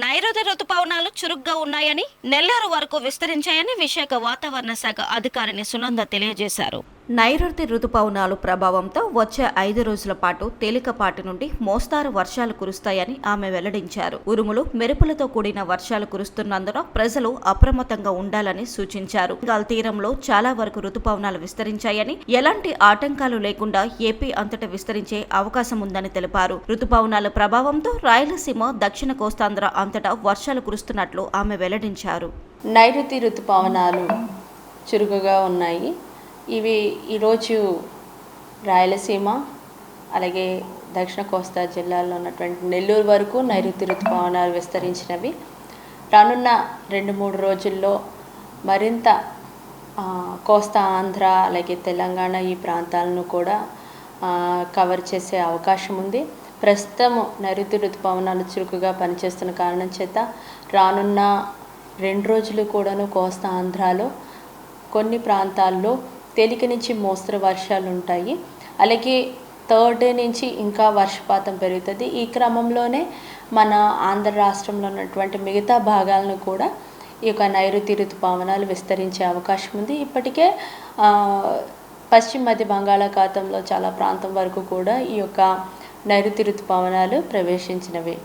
నైరుతి రుతుపవనాలు చురుగ్గా ఉన్నాయని, నెల్లూరు వరకు విస్తరించాయని విశాఖ వాతావరణ శాఖ అధికారిని సునంద తెలియజేశారు. నైరుతి రుతుపవనాలు ప్రభావంతో వచ్చే 5 రోజుల పాటు తేలికపాటి నుండి మోస్తారు వర్షాలు కురుస్తాయని ఆమె వెల్లడించారు. ఉరుములు, మెరుపులతో కూడిన వర్షాలు కురుస్తున్నందున ప్రజలు అప్రమత్తంగా ఉండాలని సూచించారు. బెంగాల్ తీరంలో చాలా వరకు రుతుపవనాలు విస్తరించాయని, ఎలాంటి ఆటంకాలు లేకుండా ఏపీ అంతటా విస్తరించే అవకాశం ఉందని తెలిపారు. రుతుపవనాల ప్రభావంతో రాయలసీమ, దక్షిణ కోస్తాంధ్ర అంతటా వర్షాలు కురుస్తున్నట్లు ఆమె వెల్లడించారు. నైరుతి ఋతుపవనాలు చురుకుగా ఉన్నాయి. ఇవి ఈరోజు రాయలసీమ అలాగే దక్షిణ కోస్తా జిల్లాల్లో ఉన్నటువంటి నెల్లూరు వరకు నైరుతి ఋతుపవనాలు విస్తరించినవి. రానున్న 2-3 రోజుల్లో మరింత కోస్తా ఆంధ్ర అలాగే తెలంగాణ ఈ ప్రాంతాలను కూడా కవర్ చేసే అవకాశం ఉంది. ప్రస్తుతం నైరుతి ఋతుపవనాలు చురుకుగా పనిచేస్తున్న కారణం చేత రానున్న 2 రోజులు కూడాను కోస్తా ఆంధ్రాలో కొన్ని ప్రాంతాల్లో తేలిక నుంచి మోస్తరు వర్షాలు ఉంటాయి. అలాగే 3rd డే నుంచి ఇంకా వర్షపాతం పెరుగుతుంది. ఈ క్రమంలోనే మన ఆంధ్ర రాష్ట్రంలో ఉన్నటువంటి మిగతా భాగాలను కూడా ఈ యొక్క నైరుతి ఋతుపవనాలు విస్తరించే అవకాశం ఉంది. ఇప్పటికే పశ్చిమ మధ్య బంగాళాఖాతంలో చాలా ప్రాంతం వరకు కూడా ఈ యొక్క నైరుతి ఋతుపవనాలు ప్రవేశించినవి.